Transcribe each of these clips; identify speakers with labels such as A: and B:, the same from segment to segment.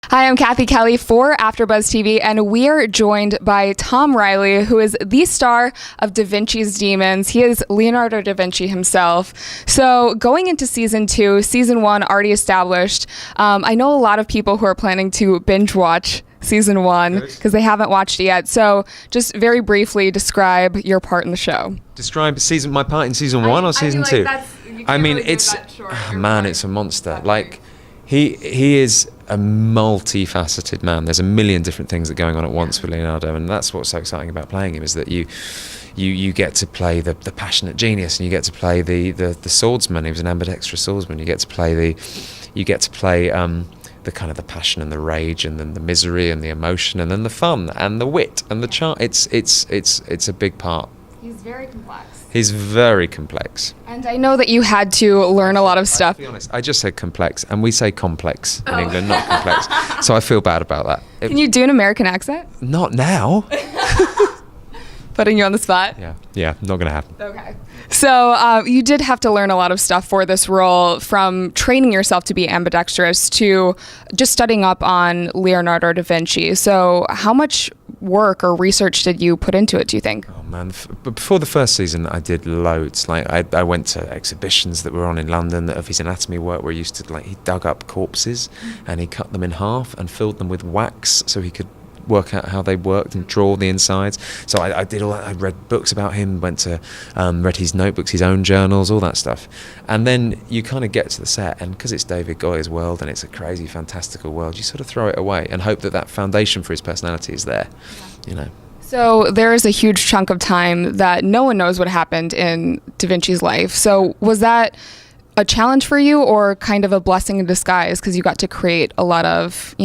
A: Hi, I'm Cathy Kelley for AfterBuzz TV, and we are joined by Tom Riley, who is the star of DaVinci's Demons. He is Leonardo da Vinci himself. So going into season 2, season 1 already established, I know a lot of people who are planning to binge watch season 1 because they haven't watched it yet. So just very briefly describe your part in the show.
B: Describe my part in season 1 or season 2? I mean, it's a monster. Like he is a multifaceted man. There's a million different things that are going on at once with Leonardo, and that's what's so exciting about playing him, is that you get to play the passionate genius, and you get to play the swordsman. He was an ambidextrous swordsman. You get to play the kind of the passion and the rage, and then the misery and the emotion, and then the fun and the wit and the charm. It's a big part.
A: He's very complex.
B: He's very complex.
A: And I know that you had to learn a lot of stuff.
B: To be honest, I just said complex, and we say complex in England, not complex. So I feel bad about that.
A: Can you do an American accent?
B: Not now.
A: Putting you on the spot?
B: Yeah, not going to happen.
A: Okay. So you did have to learn a lot of stuff for this role, from training yourself to be ambidextrous to just studying up on Leonardo da Vinci. So how much work or research did you put into it, do you think?
B: Oh man, before the first season I did loads. Like I went to exhibitions that were on in London of his anatomy work, where he used to, he dug up corpses and he cut them in half and filled them with wax so he could work out how they worked and draw the insides. So I did all that. I read books about him, went to read his notebooks, his own journals, all that stuff. And then you kind of get to the set, and because it's David Goya's world and it's a crazy fantastical world, you sort of throw it away and hope that foundation for his personality is there, you know.
A: So there is a huge chunk of time that no one knows what happened in Da Vinci's life. So was that a challenge for you, or kind of a blessing in disguise, because you got to create a lot of,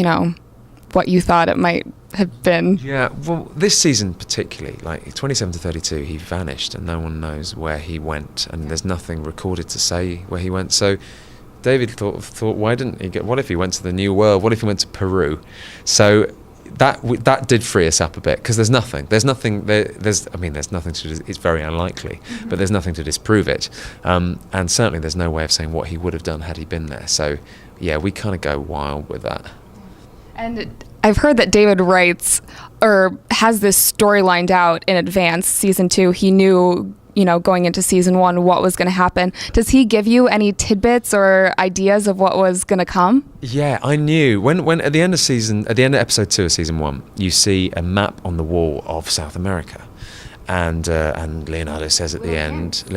A: what you thought it might have been?
B: Yeah, well, this season particularly, 27 to 32, he vanished and no one knows where he went, and there's nothing recorded to say where he went. So David thought, why didn't he what if he went to the New World? What if he went to Peru? So that did free us up a bit, because there's nothing to it's very unlikely, but there's nothing to disprove it, and certainly there's no way of saying what he would have done had he been there. So yeah, we kind of go wild with that.
A: And I've heard that David writes or has this story lined out in advance. Season 2, he knew, going into season 1 what was going to happen. Does he give you any tidbits or ideas of what was going to come? Yeah,
B: I knew. When at the end of episode 2 of season 1, you see a map on the wall of South America. And Leonardo says at the end, you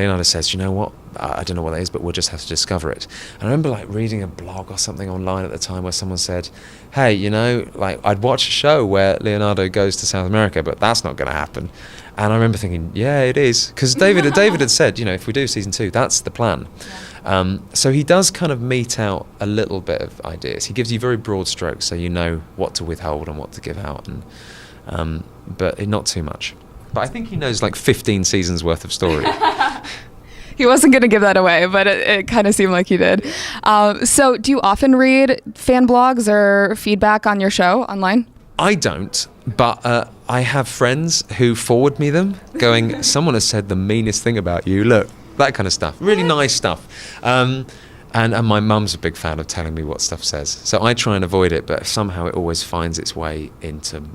B: know what, I don't know what that is, but we'll just have to discover it. And I remember reading a blog or something online at the time where someone said, hey, I'd watch a show where Leonardo goes to South America, but that's not going to happen. And I remember thinking, yeah, it is. Because David had said, if we do season 2, that's the plan. Yeah. So he does kind of mete out a little bit of ideas. He gives you very broad strokes, so you know what to withhold and what to give out, and but not too much. But I think he knows 15 seasons worth of story.
A: He wasn't going to give that away, but it kind of seemed like he did. So do you often read fan blogs or feedback on your show online?
B: I don't, but I have friends who forward me them, going, someone has said the meanest thing about you, look, that kind of stuff. Really nice stuff. And my mum's a big fan of telling me what stuff says. So I try and avoid it, but somehow it always finds its way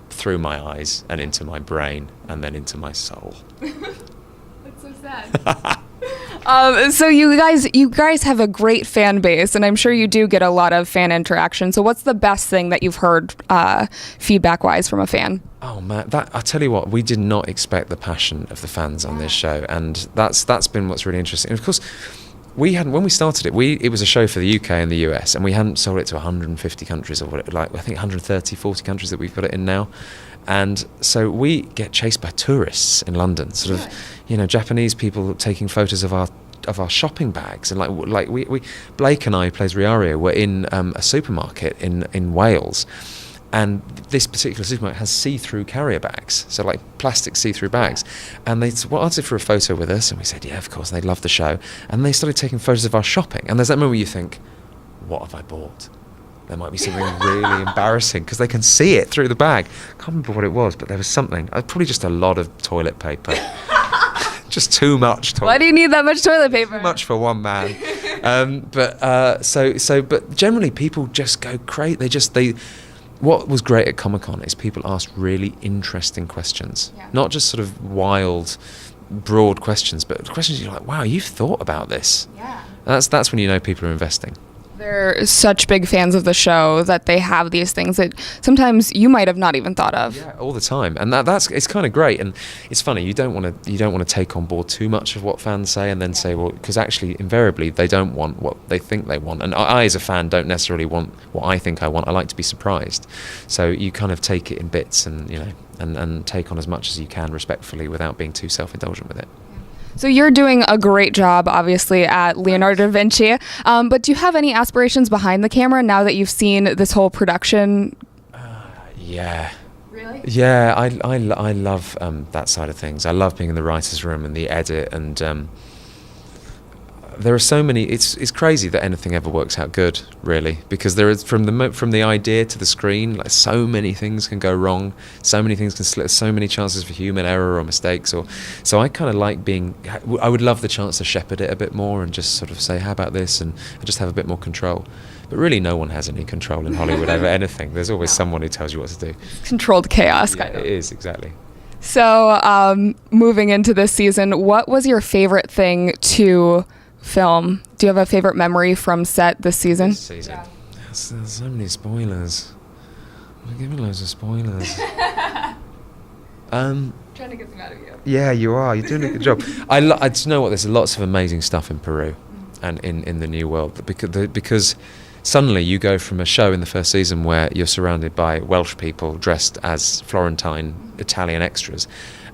B: through my eyes and into my brain and then into my soul.
A: That's so sad. So you guys have a great fan base, and I'm sure you do get a lot of fan interaction. So what's the best thing that you've heard feedback-wise from a fan?
B: Oh man, I tell you what, we did not expect the passion of the fans on this show, and that's been what's really interesting. And of course, when we started it, it was a show for the UK and the US, and we hadn't sold it to 150 countries, or I think 130, 40 countries that we've got it in now. And so we get chased by tourists in London, sort of, Japanese people taking photos of our shopping bags, and we Blake and I, who plays Riario, were in a supermarket in Wales. And this particular supermarket has see-through carrier bags, so plastic see-through bags. And they said, well, asked for a photo with us, and we said, yeah, of course, and they loved the show. And they started taking photos of our shopping. And there's that moment where you think, what have I bought? There might be something really embarrassing, because they can see it through the bag. I can't remember what it was, but there was something. Probably just a lot of toilet paper. Just too much toilet.
A: Why do you need that much toilet paper?
B: Too much for one man. But generally people just go crazy. what was great at Comic-Con is people asked really interesting questions.
A: Yeah.
B: Not just sort of wild, broad questions, but questions you're like, wow, you've thought about this.
A: Yeah.
B: That's when you know people are investing.
A: They're such big fans of the show that they have these things that sometimes you might have not even thought of.
B: Yeah, all the time, and that's it's kind of great. And it's funny, you don't want to take on board too much of what fans say, and then say, well, because actually invariably they don't want what they think they want, and I as a fan don't necessarily want what I think I want. I like to be surprised, so you kind of take it in bits, and and take on as much as you can respectfully without being too self-indulgent with it.
A: So you're doing a great job, obviously, at Leonardo da Vinci. But do you have any aspirations behind the camera now that you've seen this whole production?
B: Yeah.
A: Really?
B: Yeah, I love that side of things. I love being in the writer's room and the edit, and there are so many. It's crazy that anything ever works out good, really, because there is from the idea to the screen, like so many things can go wrong, so many things can slip, so many chances for human error or mistakes. So I kind of like being. I would love the chance to shepherd it a bit more and just sort of say, how about this, and just have a bit more control. But really, no one has any control in Hollywood over anything. There's always someone who tells you what to do.
A: Controlled chaos,
B: Yeah,
A: kind of.
B: it is, exactly.
A: So moving into this season, what was your favorite thing to film? Do you have a favorite memory from set this season?
B: Yeah. There's so many spoilers. We're giving loads of spoilers.
A: Trying to get them out of you.
B: Yeah, you are. You're doing a good job. I just know what. There's lots of amazing stuff in Peru, and in the New World, because suddenly you go from a show in the first season where you're surrounded by Welsh people dressed as Florentine Italian extras,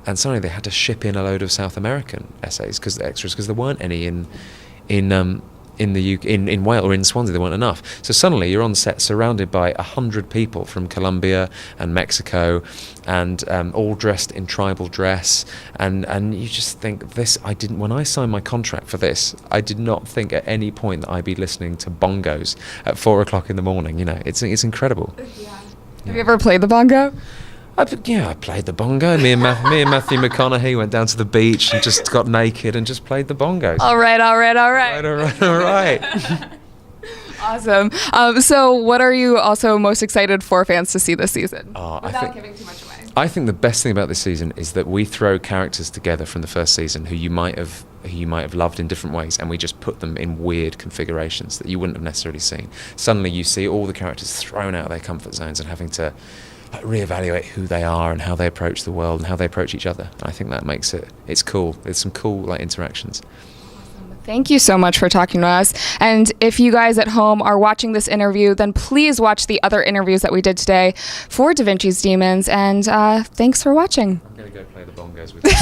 B: and suddenly they had to ship in a load of South American extras because there weren't any in the UK, in Wales or in Swansea. There weren't enough. So suddenly you're on set surrounded by 100 people from Colombia and Mexico, and all dressed in tribal dress, and you just think this. When I signed my contract for this, I did not think at any point that I'd be listening to bongos at 4:00 in the morning. It's incredible.
A: Yeah. Have you ever played the bongo?
B: I played the bongo. Me and Matthew McConaughey went down to the beach and just got naked and just played the bongos.
A: All right.
B: All right.
A: Awesome. So what are you also most excited for fans to see this season? Without giving too much away.
B: I think the best thing about this season is that we throw characters together from the first season who you might have loved in different ways, and we just put them in weird configurations that you wouldn't have necessarily seen. Suddenly you see all the characters thrown out of their comfort zones and having to reevaluate who they are and how they approach the world and how they approach each other. I think that makes it's cool. There's some cool interactions.
A: Thank you so much for talking to us. And if you guys at home are watching this interview, then please watch the other interviews that we did today for DaVinci's Demons. And thanks for watching.
B: I'm going to go play the bongos with you.